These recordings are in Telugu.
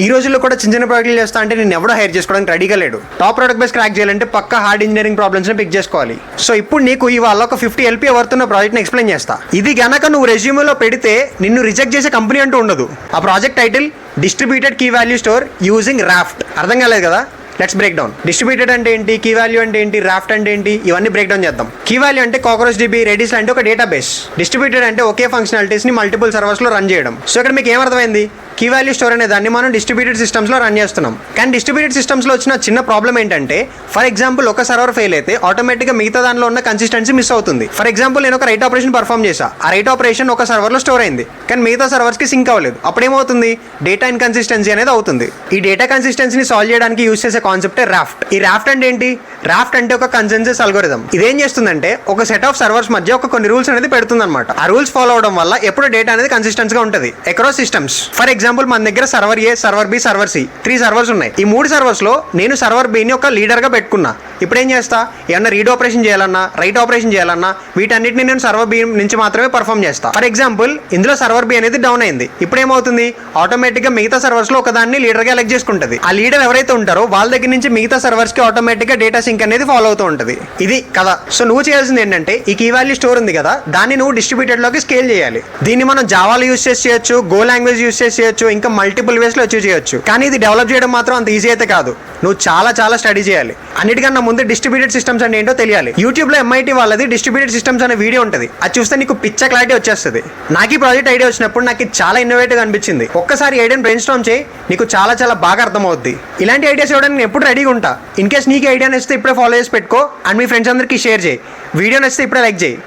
ఈ రోజుల్లో కూడా చిన్న చిన్న ప్రాజెక్టులు చేస్తా అంటే నేను ఎవడో హైర్ చేసుకోవడానికి రెడీగా లేడు. టాప్ ప్రోడక్ట్ బేస్ క్రాక్ చేయాలంటే పక్క హార్డ్ ఇంజనీరింగ్ ప్రాబ్లమ్స్ ని పిక్ చేసుకోవాలి. సో ఇప్పుడు నీకు ఇవాళ ఒక 50 LP వర్తున్న ప్రాజెక్ట్ ని ఎక్స్ప్లెయిన్ చేస్తా. ఇది గనక నువ్వు రెజ్యూమేలో పెడితే నిన్ను రిజెక్ట్ చేసే కంపెనీ అంటూ ఉండదు. ఆ project title distributed key value store using raft. అర్థం కాలేదు కదా? Let's break down. డిస్ట్రిబ్యూటెడ్ అంటే ఏంటి, కీ వాల్యూ అంటే ఏంటి, రాఫ్ట్ అంటే ఏంటి, ఇవన్నీ బ్రేక్ డౌన్ చేద్దాం. కీ వాల్యూ అంటే కాక్రోచ్ DB, రెడిస్ లాంటి ఒక డేటాబేస్. డిస్ట్రిబ్యూటెడ్ అంటే ఒకే ఫంక్షనాలిటీస్ ని మల్టిపుల్ సర్వర్స్ లో రన్ చేయడం. సో ఇక్కడ మీకు ఏమర్థమైంది? కీ వాల్యూ స్టోర్ అనే దాన్ని మనం డిస్ట్రిబ్యూటెడ్ సిస్టమ్స్ లో రన్ చేస్తున్నాం. కానీ డిస్ట్రిబ్యూటెడ్ సిస్టమ్స్ లో వచ్చిన చిన్న ప్రాబ్లం ఏంటంటే, ఫర్ ఎగ్జాంపుల్ ఒక సర్వర్ ఫెయిల్ అయితే ఆటోమేటిక్ గా మిగతా దానిలో ఉన్న కన్సిస్టెన్సీ మిస్ అవుతుంది. ఫర్ ఎగ్జాంపుల్ నేను ఒక రైట్ ఆపరేషన్ పర్ఫామ్ చేశా, ఆ రైట్ ఆపరేషన్ ఒక సర్వర్ లో స్టోర్ అయింది, కానీ మిగతా సర్వర్స్ కి సింక్ అవ్వలేదు. అప్పుడు ఏమవుతుంది? డేటా ఇన్కన్సిస్టెన్సీ అనేది అవుతుంది. ఈ డేటా కన్సిస్టెన్సీని సాల్వ్ చేయడానికి యూస్ చేసే కాన్సెప్టే రాఫ్ట్. ఈ రాఫ్ట్ అంటే ఏంటి? రాఫ్ట్ అంటే ఒక కన్సెన్సస్ అల్గోరిథం. ఇదేం చేస్తుందంటే ఒక సెట్ ఆఫ్ సర్వర్స్ మధ్య కొన్ని రూల్స్ అనేది పెడుతుంది అనమాట. ఆ రూల్స్ ఫాలో అవడం వల్ల ఎప్పుడు డేటా అనేది కన్సిస్టెన్స్ గా ఉంటుంది అక్రాస్ సిస్టమ్స్. ఫర్ ఎగ్జాంపుల్ మన దగ్గర server A, server B, server C 3 servers ఉన్నాయి. ఈ 3 సర్వర్స్ లో నేను సర్వర్ బి ని ఒక లీడర్ గా పెట్టుకున్నా. ఇప్పుడు ఏం చేస్తా? ఏమన్నా రీడ్ ఆపరేషన్ చేయాలన్నా, రైట్ ఆపరేషన్ చేయాలన్నా వీటన్నిటిని నేను సర్వర్ బి నుంచి మాత్రమే పర్ఫామ్ చేస్తా. ఫర్ ఎగ్జాంపుల్ ఇందులో సర్వర్ బి అనేది డౌన్ అయింది. ఇప్పుడు ఏమవుతుంది? ఆటోమేటిక్ గా మిగతా సర్వర్స్ లో ఒకదాన్ని లీడర్ గా ఎలెక్ట్ చేసుకుంటది. ఆ లీడర్ ఎవరైతే ఉంటారో వాళ్ళ దగ్గర నుంచి మిగతా సర్వర్స్ కి ఆటోమేటిక్ గా డేటా సింక్ అనేది ఫాలో అవుతూ ఉంటుంది. ఇది కదా. సో నువ్వు చేయాల్సింది ఏంటంటే ఈ కీ వాల్యూ స్టోర్ ఉంది కదా, దాన్ని నువ్వు డిస్ట్రిబ్యూటెడ్ లోకి స్కేల్ చేయాలి. దీన్ని మనం జావాలో యూస్ చేసి చేయొచ్చు, గో లాంగ్వేజ్ యూస్ చేసి చేయొచ్చు, ఇంకా మల్టిపుల్ వేస్ లో అచీవ్ చేయొచ్చు. కానీ ఇది డెవలప్ చేయడం మాత్రం అంత ఈజీ అయితే కాదు. నువ్వు చాలా స్టడీ చేయాలి. అన్నిటికన్నా ముందు డిస్ట్రిబ్యూటెడ్ సిస్టమ్స్ అంటే ఏంటో తెలియాలి. యూట్యూబ్ లో MIT వాళ్ళది డిస్ట్రిబ్యూటెడ్ సిస్టమ్స్ అనే వీడియో ఉంటుంది. అది చూస్తే నీకు పిచ్చ క్లారిటీ వచ్చేస్తుంది. నాకు ఈ ప్రాజెక్ట్ ఐడియా వచ్చినప్పుడు నాకు చాలా ఇన్నోవేటివ్ అనిపించింది. ఒక్కసారి ఐడియాని బ్రెయిన్ స్టార్మ్ చేయి, నీకు చాలా బాగా అర్థమవుద్ది. ఇలాంటి ఐడియాస్ ఇవ్వడానికి నేను ఎప్పుడు రెడీగా ఉంటా. ఇన్ కేస్ నీకు ఐడియా నచ్చితే ఇప్పుడే ఫాలో చేసి పెట్టుకో అండ్ మీ ఫ్రెండ్స్ అందరికీ షేర్ చేయి. వీడియో నచ్చితే ఇప్పుడే లైక్ చేయి.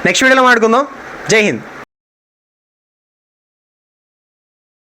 నెక్స్ట్ వీడియోలో మాట్లాడుకుందాం. జై హింద్.